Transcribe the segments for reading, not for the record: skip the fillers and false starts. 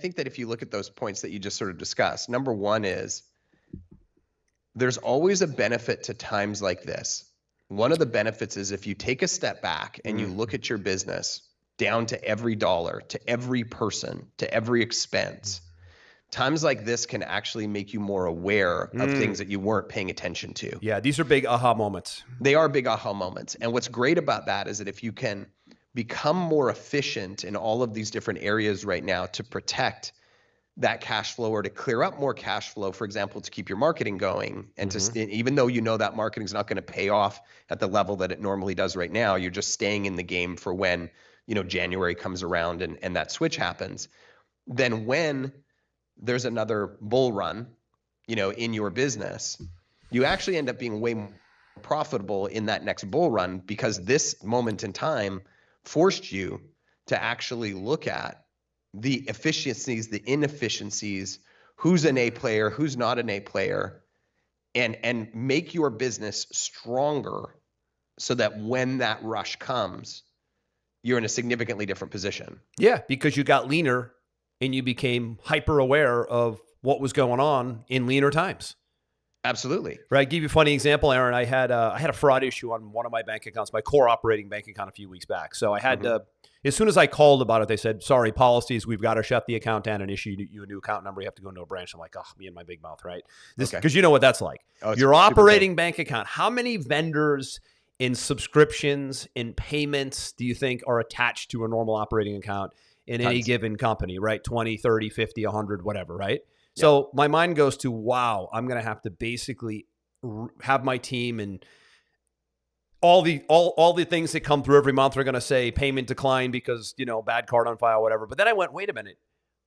think that if you look at those points that you just sort of discussed, number one is there's always a benefit to times like this. One of the benefits is if you take a step back and you look at your business down to every dollar, to every person, to every expense, times like this can actually make you more aware of things that you weren't paying attention to. Yeah, these are big aha moments. They are big aha moments. And what's great about that is that if you can become more efficient in all of these different areas right now to protect that cash flow or to clear up more cash flow, for example, to keep your marketing going, and to even though you know that marketing is not going to pay off at the level that it normally does right now, you're just staying in the game for when, you know, January comes around and that switch happens. Then when there's another bull run, you know, in your business, you actually end up being way more profitable in that next bull run because this moment in time forced you to actually look at the efficiencies, the inefficiencies, who's an A player, who's not an A player, and make your business stronger so that when that rush comes, you're in a significantly different position. Yeah, because you got leaner and you became hyper aware of what was going on in leaner times. Absolutely. Right. Give you a funny example, Aaron. I had a fraud issue on one of my bank accounts, my core operating bank account a few weeks back. So I had to, as soon as I called about it, they said, sorry, policies, we've got to shut the account down and issue you a new account number. You have to go into a branch. I'm like, oh, me and my big mouth, right? Because you know what that's like. Your operating bank account, how many vendors in subscriptions, in payments do you think are attached to a normal operating account in any given company, right? 20, 30, 50, 100, whatever, right? So my mind goes to, wow, I'm going to have to basically have my team and all the things that come through every month are going to say payment decline because, you know, bad card on file, whatever. But then I went, wait a minute,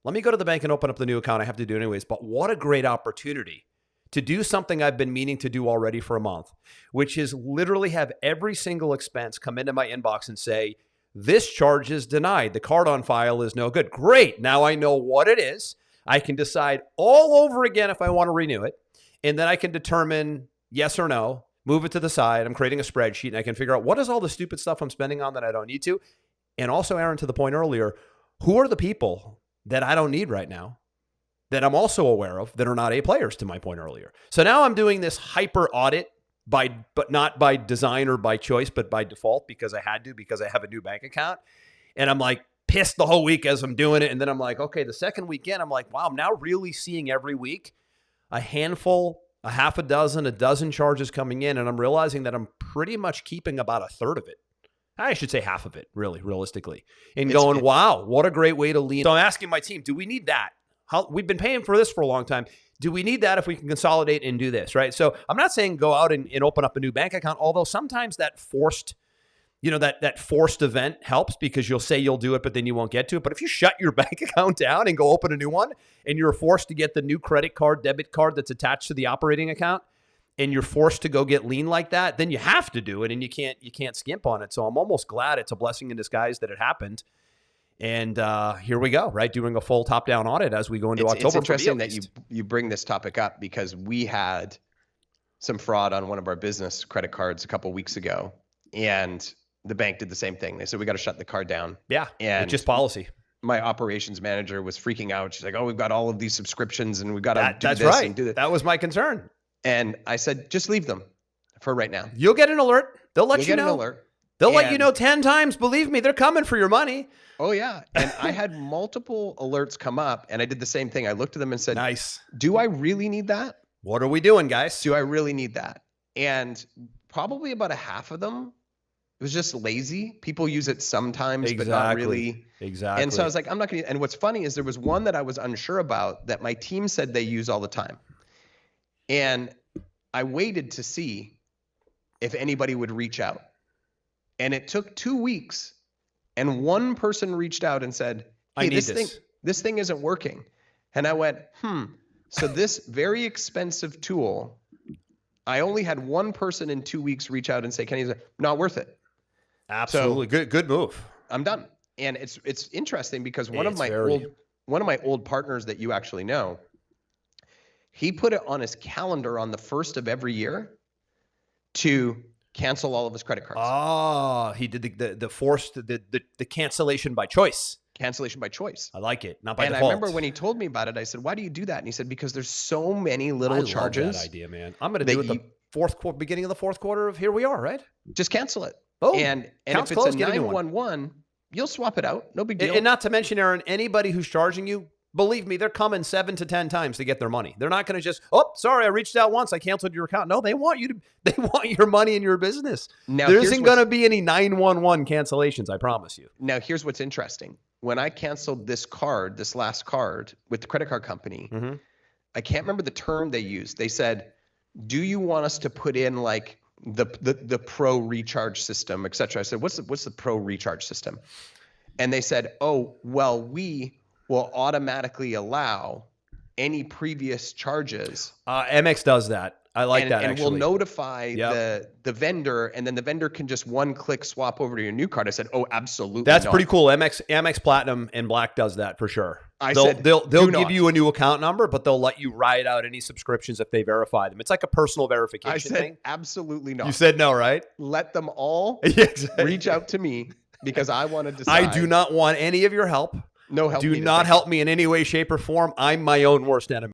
let me go to the bank and open up the new account. I have to do it anyways. But what a great opportunity to do something I've been meaning to do already for a month, which is literally have every single expense come into my inbox and say, this charge is denied. The card on file is no good. Great. Now I know what it is. I can decide all over again if I want to renew it. And then I can determine yes or no, move it to the side. I'm creating a spreadsheet and I can figure out what is all the stupid stuff I'm spending on that I don't need to. And also, Aaron, to the point earlier, who are the people that I don't need right now that I'm also aware of that are not A players, to my point earlier. So now I'm doing this hyper audit but not by design or by choice, but by default because I had to, because I have a new bank account. And I'm like, pissed the whole week as I'm doing it. And then I'm like, okay, the second weekend, I'm like, wow, I'm now really seeing every week a handful, a half a dozen charges coming in. And I'm realizing that I'm pretty much keeping about a third of it. I should say half of it, really, realistically. And wow, what a great way to lean. So I'm asking my team, do we need that? We've been paying for this for a long time. Do we need that if we can consolidate and do this, right? So I'm not saying go out and open up a new bank account, although sometimes that forced event helps because you'll say you'll do it, but then you won't get to it. But if you shut your bank account down and go open a new one and you're forced to get the new credit card, debit card that's attached to the operating account and you're forced to go get lean like that, then you have to do it and you can't skimp on it. So I'm almost glad it's a blessing in disguise that it happened. And here we go, right? Doing a full top-down audit as we go into October. It's interesting that you bring this topic up because we had some fraud on one of our business credit cards a couple of weeks ago. And the bank did the same thing. They said, we got to shut the card down. Yeah, and it's just policy. My operations manager was freaking out. She's like, oh, we've got all of these subscriptions and we've got to do this right. And do that. That was my concern. And I said, just leave them for right now. You'll get an alert. They'll let you know. An alert. They'll let you know 10 times. Believe me, they're coming for your money. Oh, yeah. And I had multiple alerts come up and I did the same thing. I looked at them and said, nice. Do I really need that? What are we doing, guys? Do I really need that? And probably about a half of them, it was just lazy. People use it sometimes, but not really. Exactly. And so I was like, I'm not going to. And what's funny is there was one that I was unsure about that my team said they use all the time. And I waited to see if anybody would reach out. And it took 2 weeks. And one person reached out and said, hey, this thing isn't working. And I went, So this very expensive tool, I only had one person in 2 weeks reach out and say, Kenny, not worth it. Absolutely. So, good move. I'm done. And it's interesting because one of my old partners that you actually know, he put it on his calendar on the 1st of every year to cancel all of his credit cards. Oh, he did the forced the cancellation by choice. cancellation by choice. I like it. Not by And default. I remember when he told me about it, I said, why do you do that? And he said, because there's so many little I love charges. that idea, man. I'm going to do it the beginning of the fourth quarter of here we are, right? Just cancel it. Oh, and if it's a 911, you'll swap it out. No big deal. And not to mention, Aaron, anybody who's charging you, believe me, they're coming 7 to 10 times to get their money. They're not going to just, oh, sorry, I reached out once, I canceled your account. No, they want your money in your business. Now, there isn't going to be any 911 cancellations, I promise you. Now, here's what's interesting. When I canceled this last card with the credit card company, I can't remember the term they used. They said, do you want us to put in like the pro recharge system, et cetera? I said, what's the pro recharge system? And they said, oh, well, we will automatically allow any previous charges. MX does that. I like that, and actually. we'll notify the vendor, and then the vendor can just one-click swap over to your new card. I said, oh, absolutely That's not. pretty cool. Amex Platinum and Black does that for sure. They'll give you a new account number, but they'll let you ride out any subscriptions if they verify them. It's like a personal verification thing. I said, absolutely not. You said no, right? Let them all reach out to me because I want to decide. I do not want any of your help. No help. Do not help me in any way, shape, or form. I'm my own worst enemy.